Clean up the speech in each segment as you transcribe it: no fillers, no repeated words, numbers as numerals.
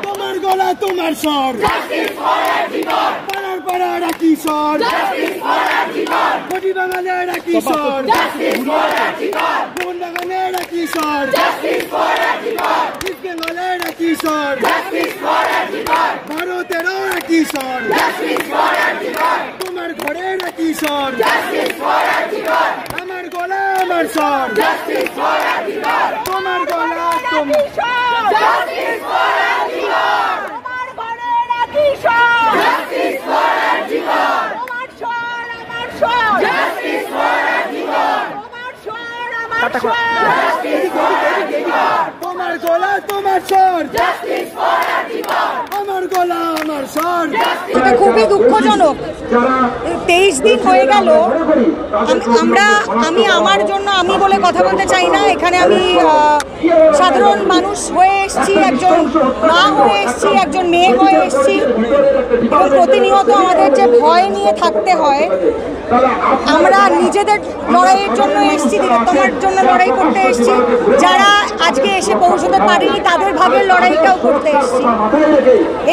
তোমার গলা তোমার স্বর, পাড়ার পাড়ার একই স্বর, কোটি বাঙালির একই স্বর, কোন বাঙালির একই স্বর, ইস্ট বেঙ্গলের একই স্বর, ভারতেরও একই স্বর, তোমার ঘরের একই স্বর, আমার গলা আমার স্বর, তোমার গলা তোমার তোমার গলা তোমার স্বর, আমার গলা আমার স্বর। এটা খুবই দুঃখজনক। 23 দিন হয়ে গেল আমি আমার জন্য আমি বলে কথা বলতে চাই না। এখানে আমি সাধারণ মানুষ হয়ে এসেছি, একজন মা হয়ে এসেছি, একজন মেয়ে হয়ে এসেছি এবং প্রতিনিয়ত আমাদের যে ভয় নিয়ে থাকতে হয়। আমরা নিজেদের লড়াইয়ের জন্য এসেছি, তোমার জন্য লড়াই করতে এসেছি, যারা আজকে এসে পৌঁছতে পারেনি তাদের ভাবের লড়াইটাও করতে এসেছি।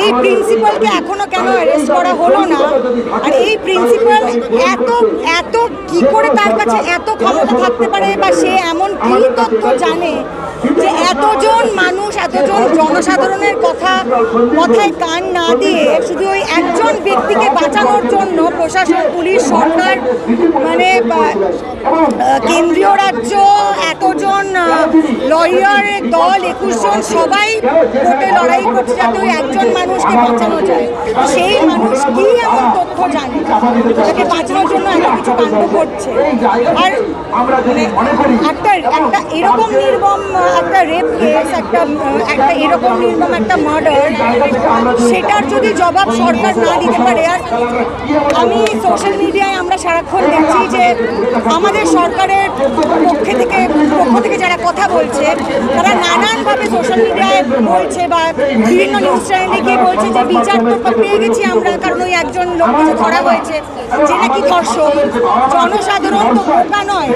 এই প্রিন্সিপালকে এখনো কেন অ্যারেস্ট করা হলো না? আর এই প্রিন্সিপাল এত কি করে তার কাছে এত ক্ষমতা থাকতে পারে, বা সে এমন কি তথ্য জানে যে এতজন মানুষ, এতজন জনসাধারণের কথায় কান না দিয়ে শুধু ওই একজন ব্যক্তিকে বাঁচানোর জন্য প্রশাসন, পুলিশ, সরকার, মানে কেন্দ্রীয় রাজ্য, এতজন লয়ারের দল, 21 জন সবাই কোর্টে লড়াই করছে যাতে ওই একজন মানুষকে বাঁচানো যায়। সেই মানুষ কি এমন তথ্য জানে তাকে বাঁচানোর জন্য এত কিছু কাণ্ড করছে? আর একটা এরকম নির্মম একটা রেপ কেস, একটা এরকম নির্মম একটা মার্ডার, সেটার যদি জবাব সরকার না দিতে পারে। আর আমি সোশ্যাল মিডিয়ায় আমরা সারাক্ষণ দেখছি যে আমাদের সরকারের পক্ষ থেকে যারা কথা বলছে তারা নানানভাবে সোশ্যাল মিডিয়ায় বলছে বা বিভিন্ন নিউজ চ্যানেলে গিয়ে বলছে যে বিচার তো পেয়ে গেছি আমরা, কারণ ওই একজন লোককে ধরা হয়েছে যে নাকি ধর্ষক। জনসাধারণ তো বোকা নয়।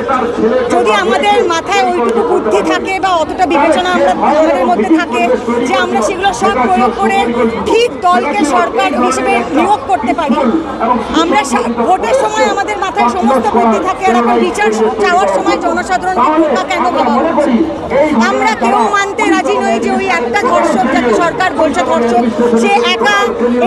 যদি আমাদের মাথায় ওইটুকু বুদ্ধি থাকে বা অতটা বিবেচনা আমাদের মধ্যে থাকে যে আমরা সেগুলো সব প্রয়োগ করে ঠিক দলকে সরকার হিসেবে নিয়োগ করতে পারি, আমরা ভোটের সময় আমাদের মাথায় সমস্ত বুদ্ধি থাকে, আর এখন বিচার চাওয়ার সময় জনসাধারণকে বোকা কেন ভাবা হচ্ছে? আমরা কেউ মানতে রাজি নই যে ওই একটা ধর্ষক, যাকে সরকার বলছে ধর্ষক, সে একা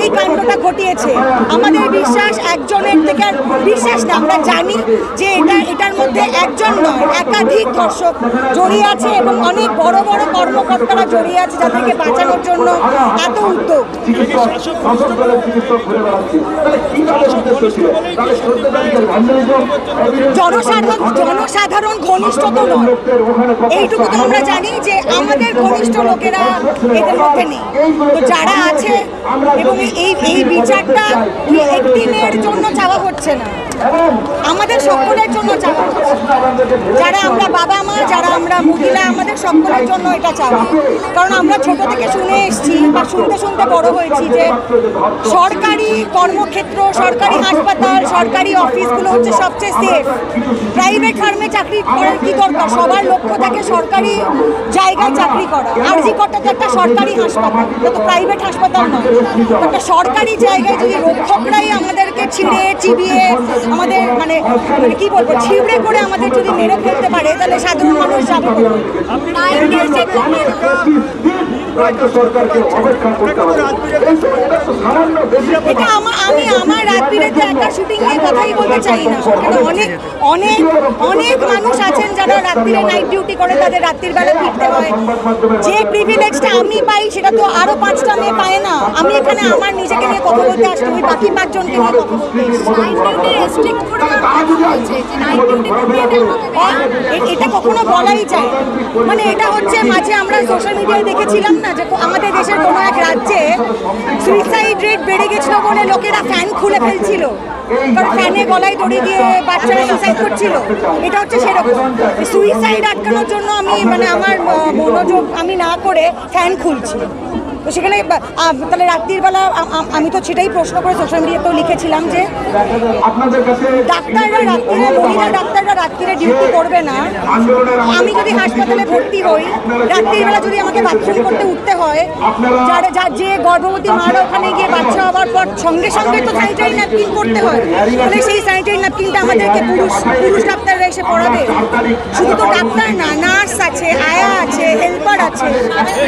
এই কাণ্ডটা ঘটিয়েছে। আমাদের বিশ্বাস একজনের থেকে, আর বিশ্বাস না, আমরা জানি যে এটার মধ্যে একজন নয়, একাধিক ধর্ষক জড়িয়ে আছে এবং অনেক বড় বড় কর্মকর্তারা জড়িয়ে আছে যাদেরকে বাঁচানোর জন্য এত উদ্যোগ। জনসাধারণ ঘনিষ্ঠ তো নয়, এইটুকু তো আমরা জানি যে আমাদের ঘনিষ্ঠ লোকেরা এদের মধ্যে নেই। তো যারা আছে, এবং এই বিচারটা একদিনের জন্য চাওয়া হচ্ছে না, আমাদের সকলের জন্য চাওয়া হচ্ছে। যারা আমরা বাবা মা, যারা আমরা মহিলা, আমাদের সকলের জন্য এটা চাওয়া। কারণ আমরা ছোট থেকে শুনে এসেছি বা শুনতে শুনতে বড় হয়েছি যে সরকারি কর্মক্ষেত্র, সরকারি হাসপাতাল, সরকারি অফিসগুলো হচ্ছে সবচেয়ে সেফ। প্রাইভেট ফার্মে চাকরি করার কি দরকার? সবার লক্ষ্য থাকে সরকারি জায়গায় চাকরি করা। আরজি করটা তো একটা সরকারি হাসপাতাল, এটা তো প্রাইভেট হাসপাতাল নয়। একটা সরকারি জায়গায় যদি রক্ষকরাই আমাদেরকে ছিঁড়ে চিবিয়ে, আমাদের মানে কি বলবো, ছিঁড়ে করে আমাদের যদি মেরে ফেলতে পারে, তাহলে সাধারণ মানুষ যাবে। রাজ্য সরকারকে অপেক্ষা করতে হবে। এটা আমি আমার রাত বিরেতে একটা শুটিং নিয়ে কথাই বলতে চাই না, কারণ অনেক অনেক অনেক মানুষ আছেন যারা রাত্রিরে নাইট ডিউটি করে, তাদের রাত্রির বেলা ফিরতে হয়। যে প্রিভিলেজটা আমি পাই সেটা তো আরো 5টা মেয়ে পায় না। আমি এখানে আমার নিজেকে নিয়ে কথা বলতে আসছি, ওই বাকি 5 জনকে নিয়ে কথা বলতে এটা কখনো বলাই যায়, মানে এটা হচ্ছে মাঝে আমরা সোশ্যাল মিডিয়ায় দেখেছিলাম না যে আমাদের দেশের কোনো এক রাজ্যে সুইসাইড রেট বেড়ে গেছিল বলে লোকেরা ফ্যান খুলে ফেলছিল, কারণ ফ্যানে গলায় দড়ি দিয়ে বাচ্চারা সুইসাইড করছিল। এটা হচ্ছে সেরকম সুইসাইড আটকানোর জন্য আমি মানে আমার মনোযোগ আমি না করে ফ্যান খুলছি। তো সেখানে তাহলে রাত্রির বেলা আমি তো সেটাই প্রশ্ন করে সোশ্যাল মিডিয়াতেও লিখেছিলাম যে ডাক্তাররা রাত্রিরে, মহিলা ডাক্তাররা রাত্রিরে ডিউটি করবে না। আমি যদি হাসপাতালে ভর্তি হই, রাত্রির বেলা যদি আমাকে বাথরুম করতে উঠতে হয়, যে গর্ভবতী মারা ওখানে গিয়ে বাচ্চা হওয়ার পর সঙ্গে সঙ্গে তো স্যানিটারি ন্যাপকিন করতে হয়, তাহলে সেই স্যানিটারি ন্যাপকিনটা আমাদেরকে পুরুষ ডাক্তাররা এসে পড়াবে। শুধু তো ডাক্তার না, নার্স আছে, আয়া আছে, হেল্পার আছে।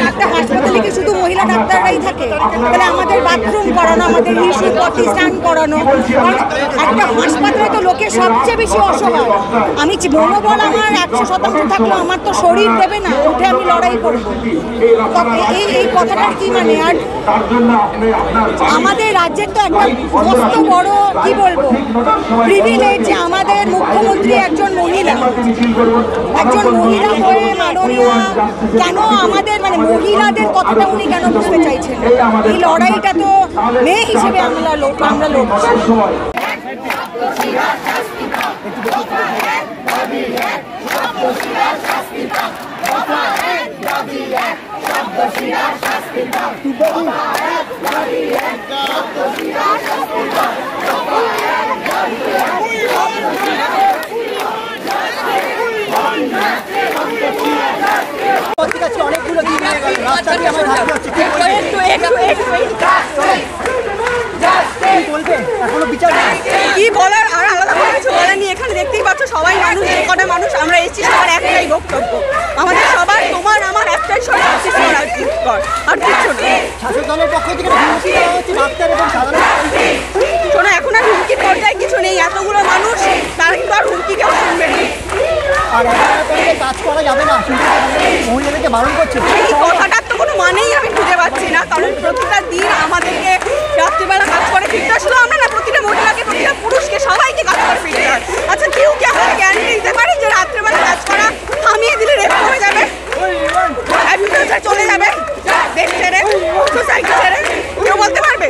একটা হাসপাতালে কি শুধু মহিলা ডাক্তাররাই থাকে? তাহলে আমাদের বাথরুম করানো, আমাদের ইস্যু পটি স্নান করানো, কারণ একটা হাসপাতালে তো লোকে সবচেয়ে বেশি অসহায়। আমি মনোবল আমার 100% থাকলেও আমার তো শরীর দেবে না, উঠে আমি লড়াই করবো। এই কথাটার কি মানে? আর আমাদের রাজ্যের তো একটা মস্ত বড় কি বলবো প্রিভিলেজ যে আমাদের মুখ্যমন্ত্রী একজন মহিলা হয়ে মাননীয়, কেন আমাদের মানে মহিলাদের কথাটা উনি কেন বুঝতে চাইছেন? এই লড়াইটা তো মেয়ে হিসেবে আমরা লড়ছি। অনেকগুলো দিন হয়ে গেল, রাস্তাটি আমার ভাবতে হচ্ছে এখনো বিচার কি বলার, আর আলাদা করে কিছু বলার নেই। এখানে দেখতেই পাচ্ছ সবাই মানুষ, যে কটা মানুষ আমরা এসেছি সবার একটাই বক্তব্য, আমাদের সবার তোমার আমার একটাই সরকার আর কিছু না। শাসক দলের পক্ষ থেকে হুমকি দেওয়া হচ্ছে ডাক্তার এবং সাধারণ। শোনো, এখন আর হুমকির পর্যায়ে কিছু নেই, এতগুলো মানুষ তারা কিন্তু আর হুমকি কেউ শুনবে না। আর কাজ করা যাবে না, মহিলাদেরকে বারণ করছে। এই কথাটার তো কোনো মানেই আমি খুঁজে পাচ্ছি না, কারণ প্রতিটা দিন আমাদেরকে রাত্রিবেলা কাজ করে ফিরতে হয়। শুধু আমরা না, প্রতিটা মহিলাকে, প্রতিটা পুরুষকে, সবাইকে কাজ করে ফিরতে হয়। আচ্ছা, কেউ কি আমাকে গ্যারান্টি দিতে পারে যে রাত্রিবেলা কাজ করা থামিয়ে দিলে রেপ কমে যাবে, অ্যাবিউজার চলে যাবে দেশ ছেড়ে, সোসাইটি ছেড়ে? কেউ বলতে পারবে?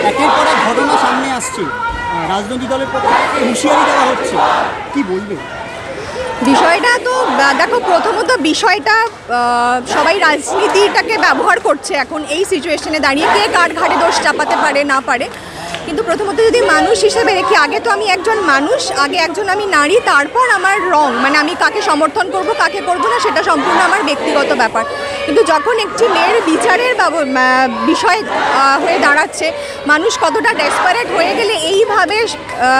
একের পর এক ঘটনা সামনে আসছে, রাজনৈতিক দলের পক্ষ থেকে হুঁশিয়ারি দেওয়া হচ্ছে, কি বলবে? বিষয়টা তো দেখো, প্রথমত বিষয়টা সবাই রাজনীতিটাকে ব্যবহার করছে এখন এই সিচুয়েশনে দাঁড়িয়ে, কে কার ঘাড়ে দোষ চাপাতে পারে না পারে। কিন্তু প্রথমত যদি মানুষ হিসেবে দেখি, আগে তো আমি একজন মানুষ, আগে একজন আমি নারী, তারপর আমার রং, মানে আমি কাকে সমর্থন করব কাকে করব না সেটা সম্পূর্ণ আমার ব্যক্তিগত ব্যাপার। কিন্তু যখন একটি মেয়ের বিচারের বিষয় হয়ে দাঁড়াচ্ছে, মানুষ কতটা ডেসপারেট হয়ে গেলে এইভাবে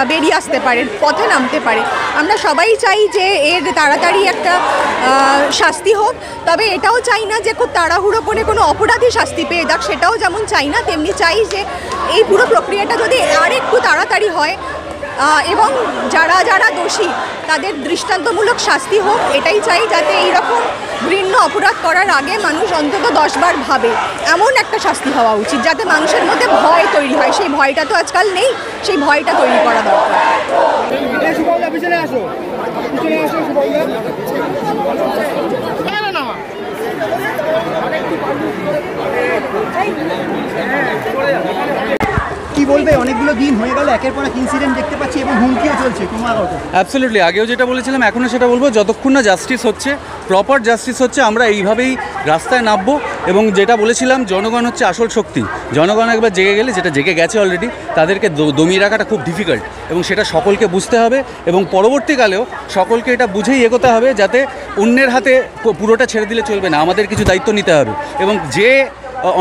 বেরিয়ে আসতে পারে, পথে নামতে পারে। আমরা সবাই চাই যে এর তাড়াতাড়ি একটা শাস্তি হোক, তবে এটাও চাই না যে খুব তাড়াহুড়ো করে কোনো অপরাধী শাস্তি পেয়ে যাক, সেটাও যেমন চাই না, তেমনি চাই যে এই পুরো প্রক্রিয়াটা যদি আর একটু তাড়াতাড়ি হয় এবং যারা যারা দোষী তাদের দৃষ্টান্তমূলক শাস্তি হোক, এটাই চাই, যাতে এইরকম ঘৃণ্য অপরাধ করার আগে মানুষ অন্তত 10 বার ভাবে। এমন একটা শাস্তি হওয়া উচিত যাতে মানুষের মধ্যে ভয় তৈরি হয়। সেই ভয়টা তো আজকাল নেই, সেই ভয়টা তৈরি করা দরকার। কি বলবে? অনেকগুলো দিন হয়ে গেল, একের পর এক ইনসিডেন্ট দেখতে পাচ্ছি এবং হুমকিও চলছে ক্রমাগত। অ্যাবসলিউটলি, আগেও যেটা বলেছিলাম এখনও সেটা বলবো, যতক্ষণ না জাস্টিস হচ্ছে, প্রপার জাস্টিস হচ্ছে, আমরা এইভাবেই রাস্তায় নামবো। এবং যেটা বলেছিলাম, জনগণ হচ্ছে আসল শক্তি। জনগণ একবার জেগে গেলে, যেটা জেগে গেছে অলরেডি, তাদেরকে দমিয়ে রাখাটা খুব ডিফিকাল্ট, এবং সেটা সকলকে বুঝতে হবে। এবং পরবর্তীকালেও সকলকে এটা বুঝেই এগোতে হবে, যাতে অন্যের হাতে পুরোটা ছেড়ে দিলে চলবে না, আমাদের কিছু দায়িত্ব নিতে হবে। এবং যে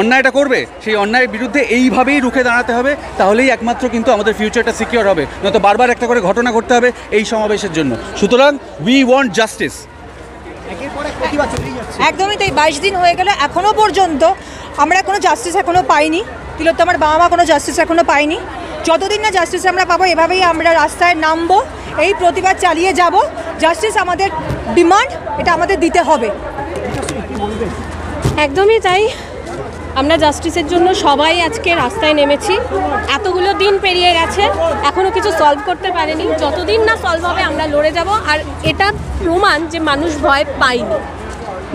অন্যায়টা করবে সেই অন্যায়ের বিরুদ্ধে এইভাবেই রুখে দাঁড়াতে হবে, তাহলেই একমাত্র কিন্তু আমাদের ফিউচারটা সিকিওর হবে। নয়তো বারবার একটা করে ঘটনা ঘটতে হবে এই সমাবেশের জন্য। সুতরাং উই ওয়ান্ট জাস্টিস। একদমই তাই। 22 দিন হয়ে গেল, এখনও পর্যন্ত আমরা কোনো জাস্টিস এখনও পাইনি। তিলোত্তমার বাবা মা কোনো জাস্টিস এখনও পাইনি। যতদিন না জাস্টিস আমরা পাবো, এভাবেই আমরা রাস্তায় নামবো, এই প্রতিবাদ চালিয়ে যাব। জাস্টিস আমাদের ডিমান্ড, এটা আমাদের দিতে হবে। একদমই তাই। আমরা জাস্টিসের জন্য সবাই আজকে রাস্তায় নেমেছি। এতগুলো দিন পেরিয়ে গেছে, এখনও কিছু সলভ করতে পারেনি। যতদিন না সলভ হবে আমরা লড়ে যাব। আর এটা প্রমাণ যে মানুষ ভয় পায়নি,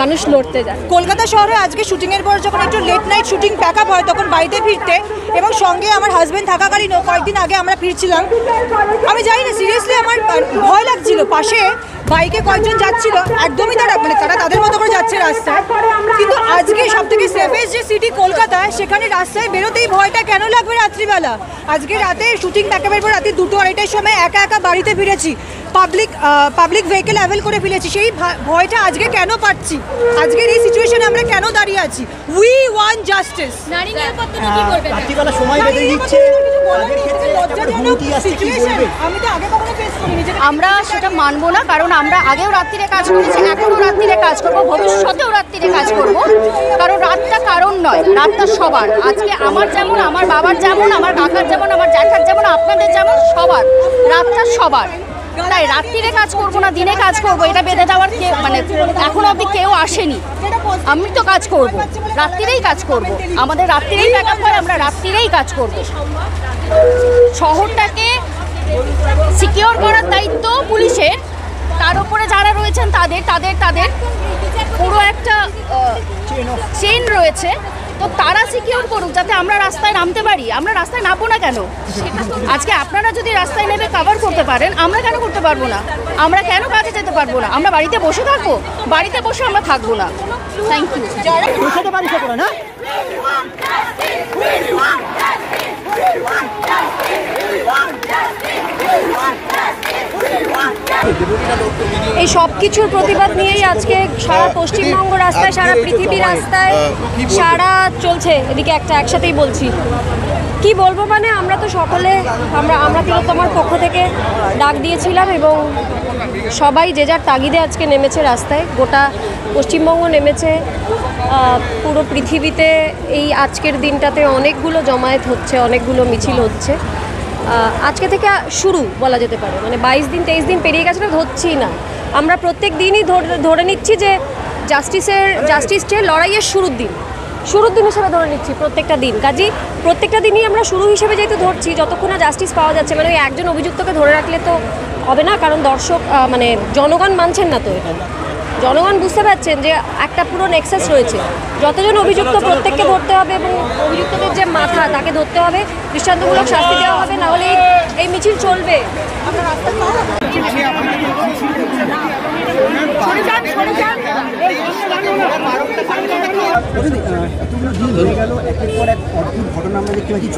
মানুষ লড়তে যায়। কলকাতা শহরে আজকে শুটিংয়ের পর যখন একটু late night shooting pack up হয়, তখন বাড়িতে ফিরতে, এবং সঙ্গে আমার হাজব্যান্ড থাকাকালীনও কয়েকদিন আগে আমরা ফিরছিলাম, আমি জানি না সিরিয়াসলি আমার ভয় লাগছিল। পাশে বাইকে কয়েকজন যাচ্ছিল, একদমই তারা তাদের মতো করে যাচ্ছে রাস্তায়। কিন্তু আজকে সব থেকে সেফেস্ট যে সিটি কলকাতায়, সেখানে রাস্তায় বেরোতেই ভয়টা কেন লাগবে রাত্রিবেলা? আজকে রাতে শুটিং প্যাক আপের পর রাতে 2-2-2:30টার সময় একা একা বাড়িতে ফিরেছি, পাবলিক ভেহিকেল অ্যাভেল করে ফেলেছি। সেই ভয়টা আজকে কেন পাচ্ছি? আজকের এই সিচুয়েশনে আমরা কেন দাঁড়িয়ে আছি? We want justice. রাত্রিবেলা সময় বেঁধে দিচ্ছে, আমি তো আগে কখনো ফেস করিনি। আমরা সেটা মানবো না, কারণ আমরা আগেও রাত্রিরে কাজ করেছি, এখনও রাত্রিরে কাজ করবো, ভবিষ্যতেও রাত্রিরে কাজ করব। কারণ রাতটা কারণ নয়, রাতটা সবার। আজকে আমার যেমন, আমার বাবার যেমন, আমার কাকার যেমন, আমার জ্যাঠার যেমন, আপনাদের যেমন, সবার। রাতটা সবার। তাই রাত্রিরে কাজ করব না, দিনে কাজ করব, এটা বেঁধে যাওয়ার এখন অবধি কেউ আসেনি। আমি তো কাজ করব, রাত্রিরেই কাজ করব, আমাদের রাত্রিরেই ব্যাকআপ হয়, আমরা রাত্রিরেই কাজ করব। শহরটাকে সিকিওর করার দায়িত্ব পুলিশের, তার উপরে যারা রয়েছেন তাদের পুরো একটা চেইন রয়েছে। তো তারা সিকিওর করুক, যাতে আমরা রাস্তায় নামতে পারি। আমরা রাস্তায় নামবো না কেন? আজকে আপনারা যদি রাস্তায় নেমে কভার করতে পারেন, আমরা কেন করতে পারবো না? আমরা কেন কাজে যেতে পারবো না? আমরা বাড়িতে বসে থাকবো? বাড়িতে বসে আমরা থাকবো না। Thank you. এই সব কিছুর প্রতিবাদ নিয়েই আজকে সারা পশ্চিমবঙ্গ রাস্তায়, সারা পৃথিবী রাস্তায় সারা চলছে। এদিকে একসাথেই বলছি, কি বলবো, মানে আমরা তো সকলে আমরা তিলোত্তমার পক্ষ থেকে ডাক দিয়েছিলাম, এবং সবাই যে যার তাগিদে আজকে নেমেছে রাস্তায়। গোটা পশ্চিমবঙ্গ নেমেছে, পুরো পৃথিবীতে এই আজকের দিনটাতে অনেকগুলো জমায়েত হচ্ছে, অনেকগুলো মিছিল হচ্ছে। আজকে থেকে শুরু বলা যেতে পারে, মানে 22-23 দিন পেরিয়ে গেছে, ধরছি না। আমরা প্রত্যেক দিনই ধরে নিচ্ছি যে জাস্টিসের লড়াইয়ের শুরুর দিন হিসেবে ধরে নিচ্ছি প্রত্যেকটা দিন। কাজেই প্রত্যেকটা দিনই আমরা শুরু হিসেবে যেহেতু ধরছি, যতক্ষণ না জাস্টিস পাওয়া যাচ্ছে, মানে ওই একজন অভিযুক্তকে ধরে রাখলে তো হবে না, কারণ দর্শক মানে জনগণ মানছেন না। তো এটা জনগণ বুঝতে পারছেন যে একটা পুরো নেক্সাস রয়েছে, যতজন অভিযুক্ত প্রত্যেককে ধরতে হবে, এবং অভিযুক্তদের যে মাথা তাকে ধরতে হবে, দৃষ্টান্তমূলক শাস্তি দেওয়া হবে, না হলে এই মিছিল চলবে।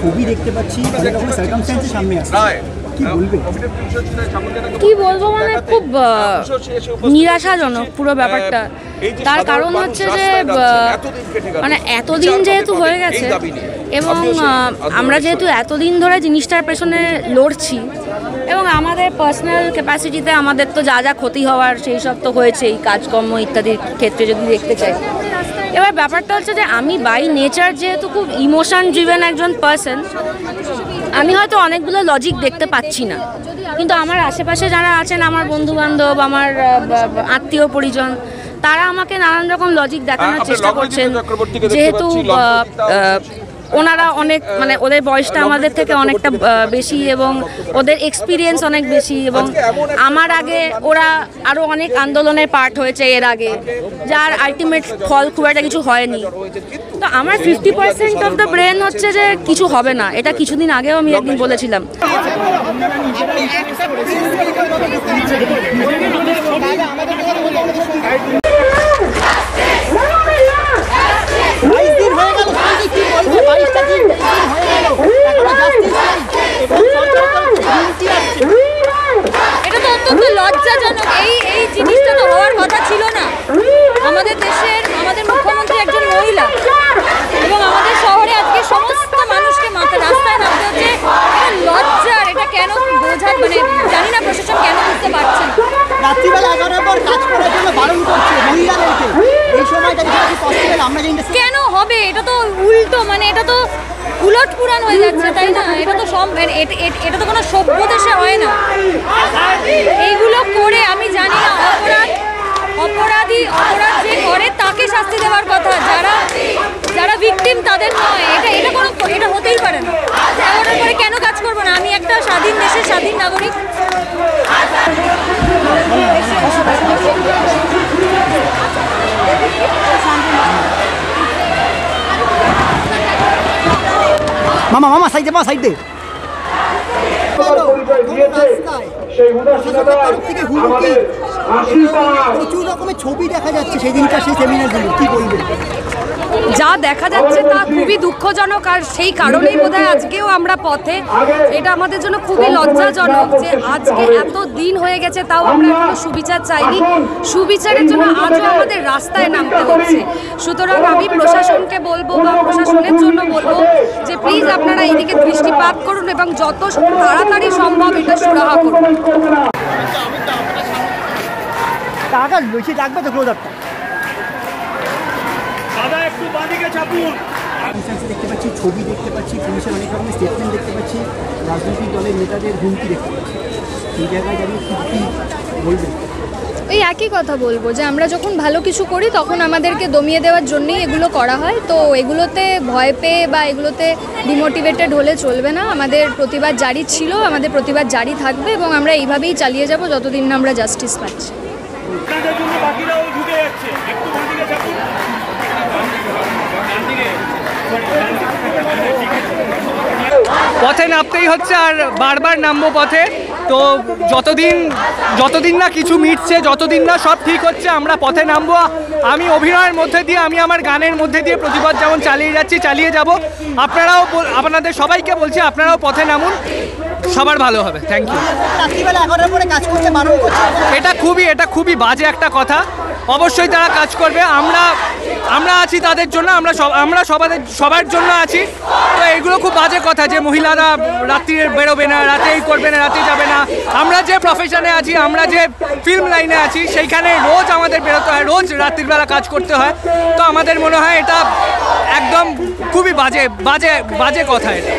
ছবি দেখতে পাচ্ছি, সামনে আসছে, কি বলবো, মানে খুব নিরাশাজনক পুরো ব্যাপারটা। তার কারণ হচ্ছে যে মানে এতদিন যেহেতু হয়ে গেছে, এবং আমরা যেহেতু এতদিন ধরে জিনিসটার পেছনে লড়ছি, এবং আমাদের পার্সোনাল ক্যাপাসিটিতে আমাদের তো যা ক্ষতি হওয়ার সেই সব তো হয়েছেই, কাজকর্ম ইত্যাদির ক্ষেত্রে যদি দেখতে চাই। এবার ব্যাপারটা হচ্ছে যে আমি বাই নেচার যেহেতু খুব ইমোশন ড্রিভেন একজন পার্সন, আমি হয়তো অনেকগুলো লজিক দেখতে পাচ্ছি না, কিন্তু আমার আশেপাশে যারা আছেন, আমার বন্ধুবান্ধব, আমার আত্মীয় পরিজন, তারা আমাকে নানান রকম লজিক দেখানোর চেষ্টা করছেন। যেহেতু ওনারা অনেক মানে ওদের বয়সটা আমাদের থেকে অনেকটা বেশি এবং ওদের এক্সপিরিয়েন্স অনেক বেশি এবং আমার আগে ওরা আরও অনেক আন্দোলনের পার্ট হয়েছে এর আগে, যার আলটিমেট ফল খুব একটা কিছু হয়নি। তো আমার 50% অফ দ্য ব্রেন হচ্ছে যে কিছু হবে না, এটা কিছুদিন আগেও আমি একদিন বলেছিলাম। এটা তো অত্যন্ত লজ্জাজনক, এই জিনিসটা তো হওয়ার কথা ছিল না। আমাদের দেশের আমাদের মুখ্যমন্ত্রী একজন মহিলা এবং আমাদের শহরে আজকে সমস্ত মানুষকে রাস্তায় নামতে হচ্ছে, লজ্জার। এটা কেন বোঝার মানে জানি না প্রশাসন কেন বুঝতে পারছেন। রাত্রিবেলা 11টার পর কাজ করার জন্য বারণ করছে মহিলাদেরকে, এই সময়টা কি পসিবল? আমরা কেন হবে? এটা তো উল্টো, মানে এটা তো উলট পুরাণ হয়ে যাচ্ছে, তাই না? এটা তো এটা তো কোনো সভ্য দেশে হয় না। এইগুলো করে আমি জানি না, অপরাধ যে করে তাকে শাস্তি দেওয়ার কথা, যারা ভিকটিম তাদের নয়। এটা হতেই পারে না। 11টার পরে কেন কাজ করবো না? আমি একটা স্বাধীন দেশের স্বাধীন নাগরিক। মামা সাইডে সাইডে প্রচুর রকমের ছবি দেখা যাচ্ছে সেই দিনকার সেই সেমিনারগুলো, কি বলবেন? যা দেখা যাচ্ছে তা খুবই দুঃখজনক, আর সেই কারণেই বোধহয় আজকেও আমরা পথে। এটা আমাদের জন্য খুবই লজ্জাজনক যে আজকে এত দিন হয়ে গেছে তাও আমরা এখনো সুবিচার চাইনি। সুবিচারের জন্য আজও আমাদের রাস্তায় নামতে হচ্ছে। সুতরাং আমি প্রশাসনকে বলবো বা প্রশাসনের জন্য বলবো যে প্লিজ আপনারা এইদিকে দৃষ্টিপাত করুন এবং যত তাড়াতাড়ি সম্ভব এটা সুরাহা করুন। টাকা বেশি থাকবে তো ক্লোজারটা দেখতে পাচ্ছি, ছবি দেখতে পাচ্ছি, পুলিশের অনেক রকমের স্টেটমেন্ট দেখতে পাচ্ছি, রাজনৈতিক দলের নেতাদের হুমকি দেখতে পাচ্ছি। এই জায়গায় দাঁড়িয়ে কি বলবেন? এই একই কথা বলবো যে আমরা যখন ভালো কিছু করি তখন আমাদেরকে দমিয়ে দেওয়ার জন্যই এগুলো করা হয়। তো এগুলোতে ভয় পেয়ে বা এগুলোতে ডিমোটিভেটেড হলে চলবে না। আমাদের প্রতিবাদ জারি ছিল, আমাদের প্রতিবাদ জারি থাকবে এবং আমরা এইভাবেই চালিয়ে যাব যতদিন না আমরা জাস্টিস পাচ্ছি। পথে নামতেই হচ্ছে আর বারবার নামবো পথে। তো যতদিন না কিছু মিটছে, যতদিন না সব ঠিক হচ্ছে, আমরা পথে নামবো। আমি অভিনয়ের মধ্যে দিয়ে, আমি আমার গানের মধ্যে দিয়ে প্রতিবাদ যেমন চালিয়ে যাচ্ছি, চালিয়ে যাব। আপনাদের সবাইকে বলছি আপনারাও পথে নামুন, সবার ভালো হবে। Thank you. রাত্রিবেলা 11টার পরে কাজ করতে বারণ করছে, এটা খুবই বাজে একটা কথা। অবশ্যই তারা কাজ করবে, আমরা আছি তাদের জন্য, আমরা সবার জন্য আছি। তো এগুলো খুব বাজে কথা যে মহিলারা রাত্রি বেরোবে না, রাতে এই করবে না, রাতে যাবে না। আমরা যে প্রফেশনে আছি, আমরা যে ফিল্ম লাইনে আছি, সেইখানে রোজ আমাদের বেরোতে হয়, রোজ রাত্রিবেলা কাজ করতে হয়। তো আমাদের মনে হয় এটা একদম খুবই বাজে কথা এটা।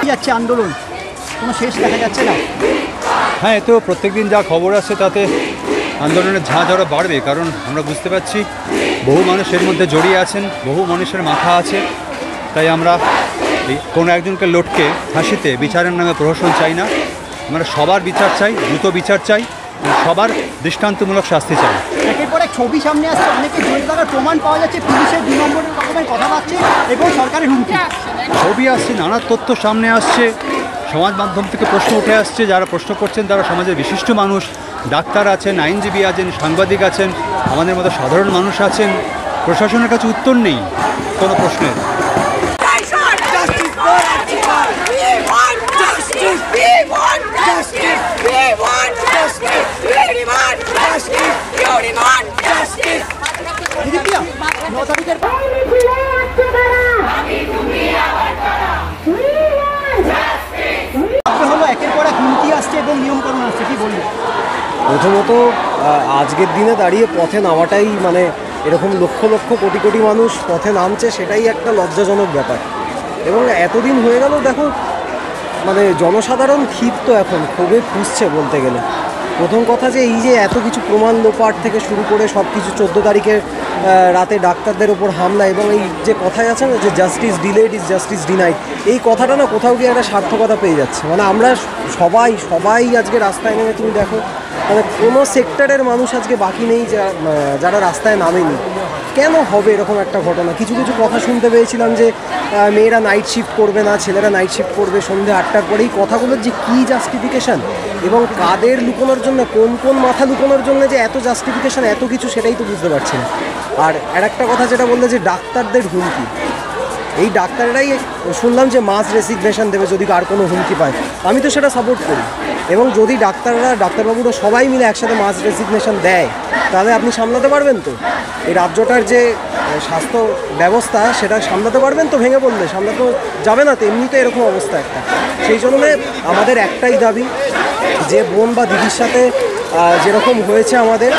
যাচ্ছে আন্দোলন, কোনো শেষ দেখা যাচ্ছে না। হ্যাঁ, তো প্রত্যেকদিন যা খবর আসছে তাতে আন্দোলনের ঝাঁঝ আরও বাড়বে, কারণ আমরা বুঝতে পারছি বহু মানুষ এর মধ্যে জড়িয়ে আছেন, বহু মানুষের মাথা আছে। তাই আমরা কোনো একজনকে লটকে ফাঁসিতে বিচারের নামে প্রহসন চাই না। আমরা সবার বিচার চাই, দ্রুত বিচার চাই, সবার দৃষ্টান্তমূলক শাস্তি চাই। একের পর এক ছবি সামনে আসছে, অনেকে জড়িত থাকার প্রমাণ পাওয়া যাচ্ছে, পুলিশের 2 নম্বরের রকমের কথা পাচ্ছে এবং সরকারের হুমকি। ছবি আসছে, নানা তথ্য সামনে আসছে, সমাজ মাধ্যম থেকে প্রশ্ন উঠে আসছে। যারা প্রশ্ন করছেন তারা সমাজের বিশিষ্ট মানুষ, ডাক্তার আছেন, আইনজীবী আছেন, সাংবাদিক আছেন, আমাদের মতো সাধারণ মানুষ আছেন। প্রশাসনের কাছে উত্তর নেই কোনো প্রশ্নের। হলো একের পর এক হুমকি আসছে এবং নিয়মকানুন আসছে, কি বলবো? প্রথমত আজকের দিনে দাঁড়িয়ে পথে নামাটাই মানে এরকম লক্ষ লক্ষ কোটি কোটি মানুষ পথে নামছে, সেটাই একটা লজ্জাজনক ব্যাপার। এবং এতদিন হয়ে গেল দেখো, মানে জনসাধারণ ক্ষিপ্ত, এখন ক্ষোভে ফুঁসছে বলতে গেলে। প্রথম কথা যে এই যে এত কিছু প্রমাণ লোপাট থেকে শুরু করে সব কিছু 14 তারিখের রাতে ডাক্তারদের ওপর হামলা, এবং এই যে কথাই আছে না যে justice delayed is justice denied, এই কথাটা না কোথাও গিয়ে একটা সার্থকতা পেয়ে যাচ্ছে। মানে আমরা সবাই আজকে রাস্তায় নেমে, তুমি দেখো মানে কোনো সেক্টরের মানুষ আজকে বাকি নেই যারা রাস্তায় নামেনি। কেন হবে এরকম একটা ঘটনা? কিছু কিছু কথা শুনতে পেয়েছিলাম যে মেয়েরা নাইট শিফট করবে না, ছেলেরা নাইট শিফট করবে সন্ধ্যে 8টার পরে। এই কথাগুলোর যে কী জাস্টিফিকেশান এবং কাদের লুকোনোর জন্য, কোন মাথা লুকোনোর জন্য যে এত জাস্টিফিকেশান, এত কিছু, সেটাই তো বুঝতে পারছি না। আর একটা কথা যেটা বললে যে ডাক্তারদের হুমকি, এই ডাক্তাররাই শুনলাম যে মাস রেসিগনেশন দেবে যদি আর কোনো হুমকি পায়। আমি তো সেটা সাপোর্ট করি, এবং যদি ডাক্তারবাবুরা সবাই মিলে একসাথে মাস রেসিগনেশন দেয়, তাহলে আপনি সামলাতে পারবেন তো এই রাজ্যটার যে স্বাস্থ্য ব্যবস্থা, সেটা সামলাতে পারবেন তো? ভেঙে পড়লে সামলাতে যাবে না তো, এমনিতে এরকম অবস্থা একটা। সেই জন্যে আমাদের একটাই দাবি যে বোন বা দিদির সাথে যেরকম হয়েছে আমাদের,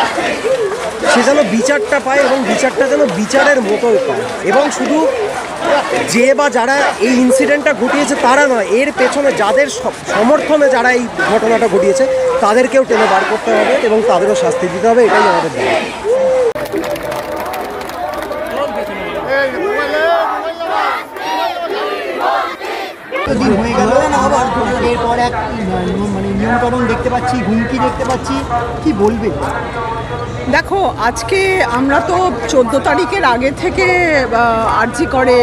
সে যেন বিচারটা পায়, এবং বিচারটা যেন বিচারের মতোই পায়। এবং শুধু যে বা যারা এই ইনসিডেন্টটা ঘটিয়েছে তারা নয়, এর পেছনে যাদের সমর্থনে যারা এই ঘটনাটা ঘটিয়েছে তাদেরকেও টেনে বার করতে হবে এবং তাদেরও শাস্তি দিতে হবে, এটাই আমাদের দাবি। দিন হয়ে গেল, আবার এরপর এক মানে নিয়মকরণ দেখতে পাচ্ছি, হুমকি দেখতে পাচ্ছি, কি বলবে? দেখো, আজকে আমরা তো 14 তারিখের আগে থেকে আরজি করে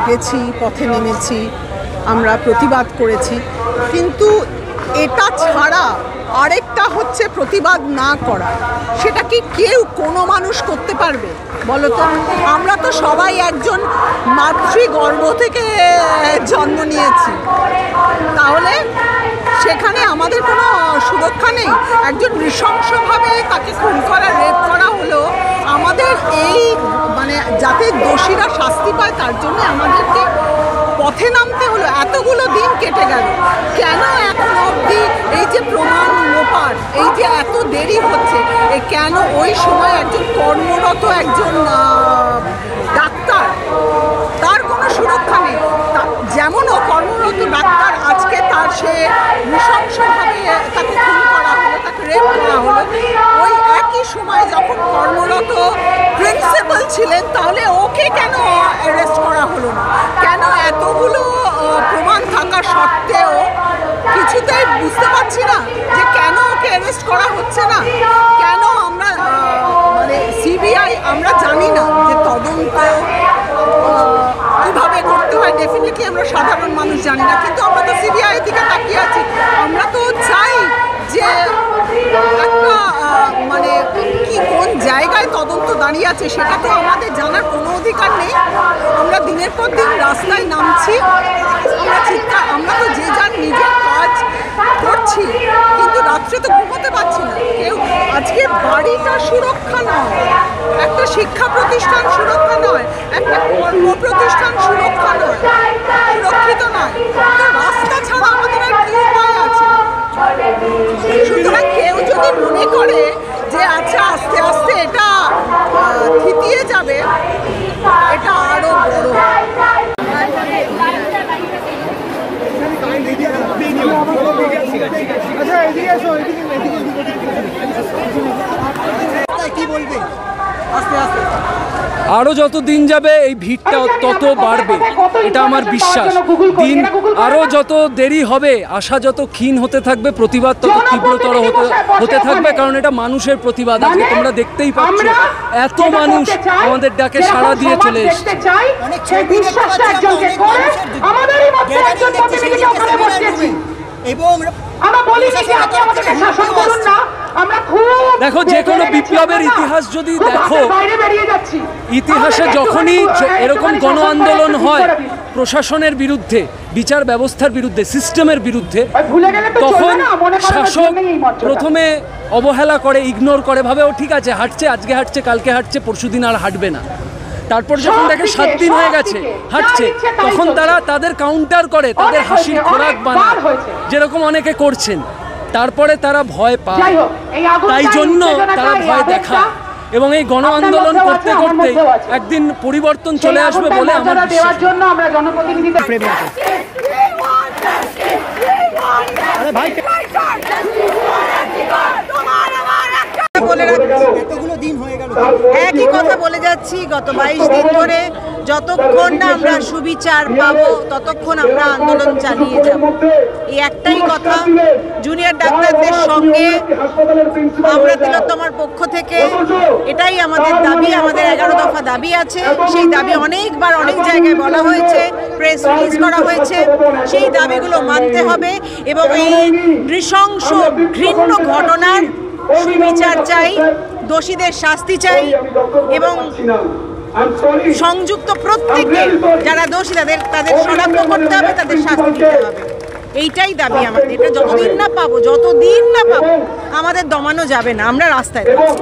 গেছি, পথে নেমেছি, আমরা প্রতিবাদ করেছি, কিন্তু এটা ছাড়া আরেকটা হচ্ছে প্রতিবাদ না করা। সেটা কি কোনো মানুষ করতে পারবে বলো তো? আমরা তো সবাই একজন মাতৃগর্ভ থেকে জন্ম নিয়েছি, তাহলে সেখানে আমাদের কোনো সুরক্ষা নেই? একজন নৃশংসভাবে তাকে খুন করা, রেপ করা হলো, আমাদের এই মানে যাতে দোষীরা শাস্তি পায় তার জন্য আমাদেরকে পথে নামতে হলো। এতগুলো দিন কেটে গেল, কেন এখন অবধি এই যে প্রমাণ লোপাট, এই যে এত দেরি হচ্ছে, কেন? ওই সময় একজন কর্মরত একজন ডাক্তার, তার কোনো সুরক্ষা নেই। যেমন ও কর্মরত ডাক্তার, আজকে তার সে নৃশংসভাবে তাকে খুন করা হলো, তাকে রেপ করা হলো। ওই একই সময় যখন কর্মরত প্রিন্সিপাল ছিলেন, তাহলে ওকে কেন অ্যারেস্ট করা হলো না? কেন এতগুলো প্রমাণ থাকা সত্ত্বেও কিছুতেই বুঝতে পারছি না যে কেন ওকে অ্যারেস্ট করা হচ্ছে না? কেন আমরা মানে সিবিআই, আমরা জানি না যে তদন্ত কীভাবে করতে হয়, ডেফিনেটলি আমরা সাধারণ মানুষ জানি না, কিন্তু আমরা তো সিবিআই দিকে তাকিয়ে আছি। আমরা তো চাই যে একটা মানে কোন জায়গায় তদন্ত দাঁড়িয়ে আছে সেটা তো আমাদের জানার কোনো অধিকার নেই। আমরা দিনের পর দিন রাস্তায় নামছি, আমরা তো যে যার নিজের কাজ করছি, কিন্তু রাত্রে তো ঘুমোতে পারছি না কেউ। আজকে বাড়িটা সুরক্ষা নয়, একটা শিক্ষা প্রতিষ্ঠান সুরক্ষা নয়, একটা কর্ম প্রতিষ্ঠান সুরক্ষা নয়, সুরক্ষিত নয়, তো রাস্তা ছাড়া আমাদের আর কি উপায় আছে? সুতরাং কেউ যদি মনে করে যে আচ্ছা আস্তে আস্তে এটা থিতিয়ে যাবে, এটা আরো বড়। কি বলবে? আরও যত দিন যাবে এই ভিড়টা তত বাড়বে, এটা আমার বিশ্বাস। দিন আরও যত দেরি হবে, আশা যত ক্ষীণ হতে থাকবে, প্রতিবাদ তত তীব্রতর হতে থাকবে, কারণ এটা মানুষের প্রতিবাদ। আজকে তোমরা দেখতেই পাচ্ছ এত মানুষ আমাদের ডাকে সাড়া দিয়ে চলে এসছে। দেখো, যে কোনো বিপ্লবের ইতিহাস যদি দেখো, ইতিহাসে যখনই এরকম গণ আন্দোলন হয় প্রশাসনের বিরুদ্ধে, বিচার ব্যবস্থার বিরুদ্ধে, সিস্টেমের বিরুদ্ধে, তখন শাসক প্রথমে অবহেলা করে, ইগনোর করে, ভাবে ও ঠিক আছে হাঁটছে, আজকে হাঁটছে, কালকে হাঁটছে, পরশুদিন আর হাঁটবে না। তারপর যখন দেখে 7 দিন হয়ে গেছে হাঁটছে, তখন তারা তাদের কাউন্টার করে, তাদের হাসির খোরাক বানায়, যেরকম অনেকে করছেন। তারপরে তারা ভয় পায়, তাই জন্য তারা ভয় দেখায় এবং এই গণ আন্দোলন করতে করতে একদিন পরিবর্তন চলে আসবে বলে আমার বিশ্বাস। একই কথা বলে যাচ্ছি গত 22 দিন ধরে, যতক্ষণ না আমরা সুবিচার পাবো ততক্ষণ আমরা আন্দোলন চালিয়ে যাব। এই একটাই কথা, জুনিয়র ডাক্তারদের সঙ্গে আমরা তিলোত্তমার পক্ষ থেকে এটাই আমাদের দাবি, আমাদের 11 দফা দাবি আছে। সেই দাবি অনেকবার অনেক জায়গায় বলা হয়েছে, প্রেস রিলিজ করা হয়েছে। সেই দাবিগুলো মানতে হবে এবং এই নৃশংস ঘৃণ্য ঘটনার সুবিচার চাই, দোষীদের শাস্তি চাই এবং সংযুক্ত প্রত্যেককে যারা দোষী তাদের শনাক্ত করতে হবে, তাদের শাস্তি দিতে হবে। এইটাই দাবি আমাদের। এটা যতদিন না পাবো আমাদের দমানো যাবে না, আমরা রাস্তায় থাকবো।